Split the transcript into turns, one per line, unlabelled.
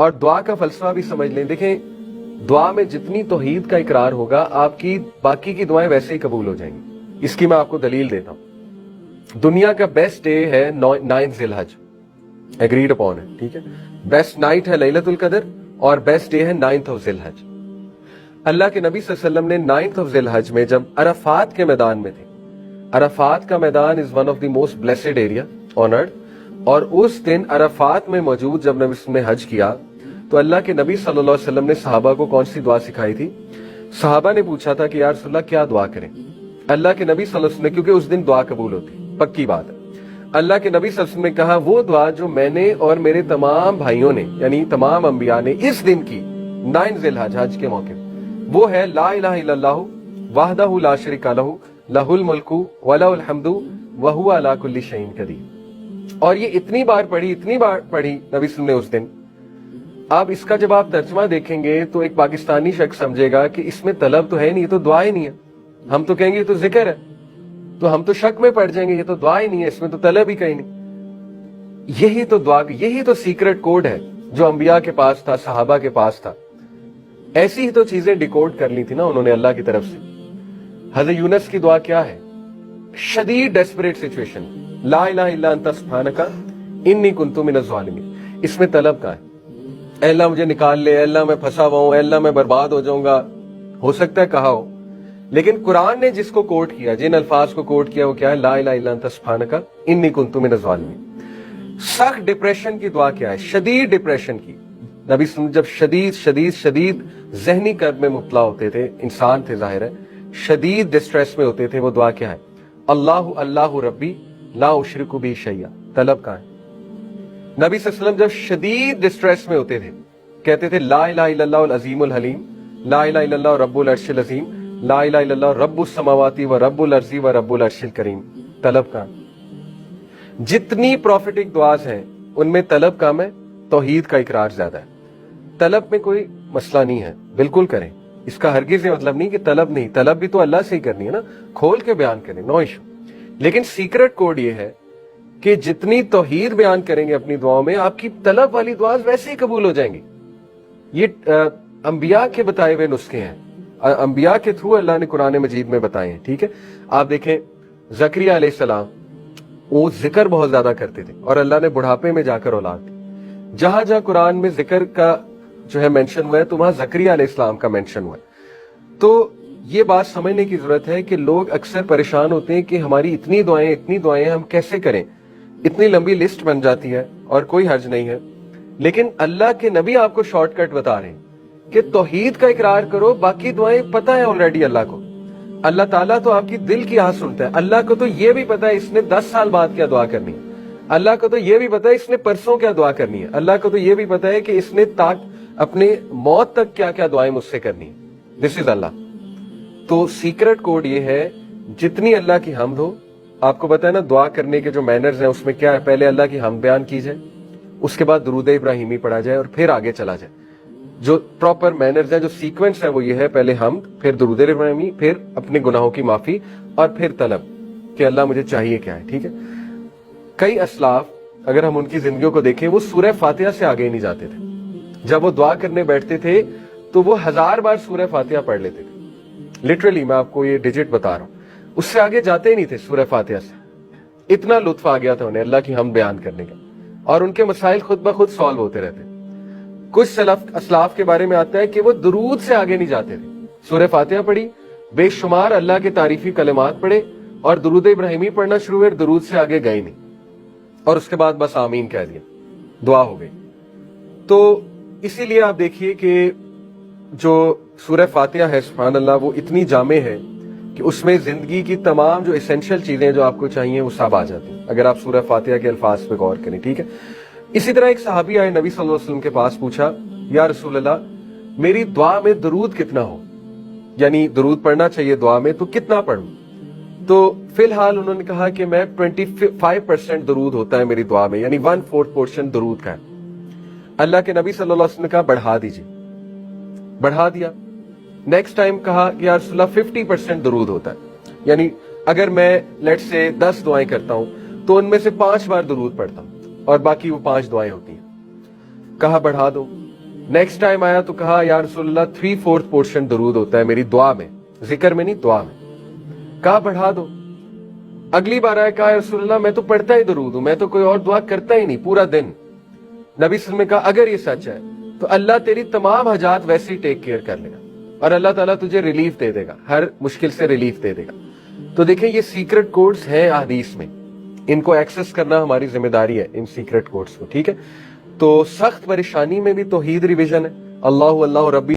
اور دعا کا فلسفہ بھی سمجھ لیں. دیکھیں دعا میں جتنی توحید کا اقرار ہوگا آپ کی باقی کی دعائیں ویسے ہی قبول ہو جائیں گی. اس کی میں آپ کو دلیل دیتا ہوں. دنیا کا بیسٹ ڈے ہے 9 ذی الحج، ایگریڈ اپون ہے، ٹھیک ہے. بیسٹ نائٹ ہے لیلۃ القدر اور بیسٹ ڈے ہے 9 ذی الحج. اللہ کے نبی صلی اللہ علیہ وسلم نے 9 ذی الحج میں جب عرفات کے میدان میں تھے، عرفات کا میدان is one of the most blessed area on earth, اور اس دن عرفات میں موجود جب نبی نے حج کیا تو اللہ کے نبی صلی اللہ علیہ وسلم نے صحابہ کو کون سی دعا سکھائی تھی؟ صحابہ نے پوچھا تھا کہ یا رسول اللہ کیا دعا کریں؟ اللہ کے نبی صلی اللہ علیہ وسلم نے، کیونکہ اس دن دعا قبول ہوتی، پکی بات ہے، اللہ کے نبی صلی اللہ علیہ وسلم نے کہا وہ دعا جو میں نے اور میرے تمام بھائیوں نے یعنی تمام انبیاء نے اس دن کی 9 ذی الحج حج کے موقع وہ ہے لا الہ الا اللہ وحدہ لا شریک لہ لہ الملک ولہ الحمد وہو علی کل شیء قدیر. اور یہ اتنی بار پڑھی نبی صلی اللہ علیہ وسلم نے اس دن. اب اس کا جب آپ ترجمہ دیکھیں گے تو ایک پاکستانی شخص سمجھے گا کہ اس میں طلب تو ہے نہیں، یہ تو دعا ہی نہیں ہے. ہم تو کہیں گے یہ تو ذکر ہے، تو ہم تو شک میں پڑ جائیں گے، یہ تو دعا ہی نہیں ہے، اس میں تو طلب ہی کہیں نہیں. یہی تو دعا، یہی تو سیکرٹ کوڈ ہے جو انبیاء کے پاس تھا، صحابہ کے پاس تھا. ایسی ہی تو چیزیں ڈیکوڈ کر لی تھی نا انہوں نے اللہ کی طرف سے. حضرت یونس کی دعا کیا ہے؟ شدید ڈیسپریٹ سچویشن، لا الہ الا انت سبحانک انی کنت من الظالمین. اس میں طلب کا ہے، اے اللہ مجھے نکال لے، اے اللہ میں پھنسا ہوا ہوں، اے اللہ میں برباد ہو جاؤں گا. ہو سکتا ہے کہا ہو، لیکن قرآن نے جس کو کوٹ کیا، جن الفاظ کو کوٹ کیا وہ کیا ہے؟ لا الہ الا انت سبحانک انی کنت من الظالمین. سخت ڈپریشن کی دعا کیا ہے؟ شدید ڈپریشن کی. نبی صلی اللہ علیہ وسلم جب شدید ذہنی کرب میں مبتلا ہوتے تھے، انسان تھے ظاہر ہے، شدید ڈسٹریس میں ہوتے تھے، وہ دعا کیا ہے؟ اللہ اللہ ربی لا اشرک بہ شیئا. طلب کا ہے. نبی صلی اللہ علیہ وسلم جب شدید ڈسٹریس میں ہوتے تھے کہتے تھے لا الہ الا اللہ العظیم الحلیم، لا الہ الا اللہ رب العرش العظیم، لا الہ الا اللہ رب السماوات و رب الارض و رب العرش الکریم. طلب کا. جتنی پروفیٹک دعاز ہیں ان میں طلب کم ہے، توحید کا اقرار زیادہ ہے. طلب میں کوئی مسئلہ نہیں ہے، بالکل کریں. اس کا ہرگز یہ مطلب نہیں کہ طلب نہیں، طلب بھی تو اللہ سے ہی کرنی ہے نا، کھول کے بیان کریں، نو ایشو. لیکن سیکرٹ کوڈ یہ ہے کہ جتنی توحید بیان کریں گے اپنی دعاؤں میں، آپ کی طلب والی دعاز ویسے ہی قبول ہو جائیں گی. یہ انبیاء کے بتائے ہوئے نسخے ہیں، انبیاء کے تھرو اللہ نے قرآن مجید میں بتائے ہیں. ٹھیک ہے، آپ دیکھیں زکریا علیہ السلام وہ ذکر بہت زیادہ کرتے تھے اور اللہ نے بڑھاپے میں جا کر اولاد دی. جہاں جہاں قرآن میں ذکر کا جو ہے مینشن ہوا ہے تو وہاں زکریا علیہ السلام کا مینشن ہوا ہے. تو یہ بات سمجھنے کی ضرورت ہے کہ لوگ اکثر پریشان ہوتے ہیں کہ ہماری اتنی دعائیں ہم کیسے کریں. اتنی لمبی لسٹ بن جاتی ہے اور کوئی حرج نہیں ہے، لیکن اللہ کے نبی آپ کو شارٹ کٹ بتا رہے ہیں کہ توحید کا اقرار کرو، باقی دعائیں پتہ ہے آلریڈی اللہ کو. اللہ تعالیٰ تو آپ کی دل کی آواز سنتا ہے. اللہ کو تو یہ بھی پتا ہے اس نے 10 سال بعد کیا دعا کرنی ہے. اللہ کو تو یہ بھی پتا ہے اس نے پرسوں کیا دعا کرنی ہے. اللہ کو تو یہ بھی پتا ہے کہ اس نے اپنے موت تک کیا کیا دعائیں مجھ سے کرنی ہے. دس از اللہ. تو سیکرٹ کوڈ یہ ہے جتنی اللہ کی حمد ہو. آپ کو پتا ہے نا دعا کرنے کے جو مینرز ہیں اس میں کیا ہے؟ پہلے اللہ کی حمد بیان کی جائے، اس کے بعد درود ابراہیمی پڑھا جائے اور پھر آگے چلا جائے. جو پراپر مینرز ہیں، جو سیکوینس ہے وہ یہ ہے: پہلے حمد، پھر درود ابراہیمی، پھر اپنے گناہوں کی معافی اور پھر طلب کہ اللہ مجھے چاہیے کیا ہے. ٹھیک ہے. کئی اسلاف اگر ہم ان کی زندگیوں کو دیکھیں وہ سورہ فاتحہ سے آگے ہی نہیں جاتے تھے. جب وہ دعا کرنے بیٹھتے تھے تو وہ 1000 بار سورہ فاتحہ پڑھ لیتے تھے. لٹرلی میں آپ کو یہ ڈیجٹ بتا رہا ہوں، اس سے آگے جاتے ہی نہیں تھے سورہ فاتحہ سے. اتنا لطف آ گیا تھا انہیں اللہ کی حمد بیان کرنے کا، اور ان کے مسائل خود بخود سالو ہوتے رہتے. کچھ اسلاف کے بارے میں آتا ہے کہ وہ درود سے آگے نہیں جاتے تھے. سورہ فاتحہ پڑھی، بے شمار اللہ کے تعریفی کلمات پڑھے اور درود ابراہیمی پڑھنا شروع ہوئے، درود سے آگے گئے نہیں، اور اس کے بعد بس آمین کہہ دیا، دعا ہو گئی. تو اسی لیے آپ دیکھیے کہ جو سورہ فاتحہ ہے سبحان اللہ وہ اتنی جامع ہے کہ اس میں زندگی کی تمام جو اسینشل چیزیں جو آپ کو چاہیے وہ سب آ جاتی ہیں اگر آپ سورہ فاتحہ کے الفاظ پہ غور کریں. ٹھیک ہے. اسی طرح ایک صحابی آئے نبی صلی اللہ علیہ وسلم کے پاس، پوچھا یا رسول اللہ میری دعا میں درود کتنا ہو، یعنی درود پڑھنا چاہیے دعا میں، تو کتنا پڑھوں؟ تو فی الحال انہوں نے کہا کہ میں 25% درود ہوتا ہے میری دعا میں، یعنی 1/4 پورشن درود کا ہے. اللہ کے نبی صلی اللہ علیہ وسلم نے کہا بڑھا دیجیے، بڑھا دیا. نیکسٹ ٹائم کہا کہ یا رسول اللہ 50% درود ہوتا ہے، یعنی اگر میں لیٹ سے 10 دعائیں کرتا ہوں تو ان میں سے 5 بار درود پڑھتا ہوں اور باقی وہ 5 دعائیں ہوتی ہیں. کہا بڑھا دو. نیکسٹ ٹائم آیا تو کہا یا رسول اللہ 3/4 پورشن درود ہوتا ہے میری دعا میں، ذکر میں نہیں دعا میں، کہا بڑھا دو۔ اگلی بار آیا کہا یا رسول اللہ میں تو پڑھتا ہی درود ہوں، میں تو کوئی اور دعا کرتا ہی نہیں پورا دن۔ نبی صلی اللہ علیہ وسلم نے کہا اگر یہ سچ ہے تو اللہ تیری تمام حاجات ویسے ہی ٹیک کیئر کر لے گا اور اللہ تعالیٰ تجھے ریلیف دے دے گا، ہر مشکل سے ریلیف دے دے گا۔ تو دیکھیں یہ سیکرٹ کوڈز ہیں احادیث میں، ان کو ایکسس کرنا ہماری ذمہ داری ہے، ان سیکرٹ کوڈز کو، ٹھیک ہے۔ تو سخت پریشانی میں بھی توحید ریویژن ہے، اللہ اللہ ربی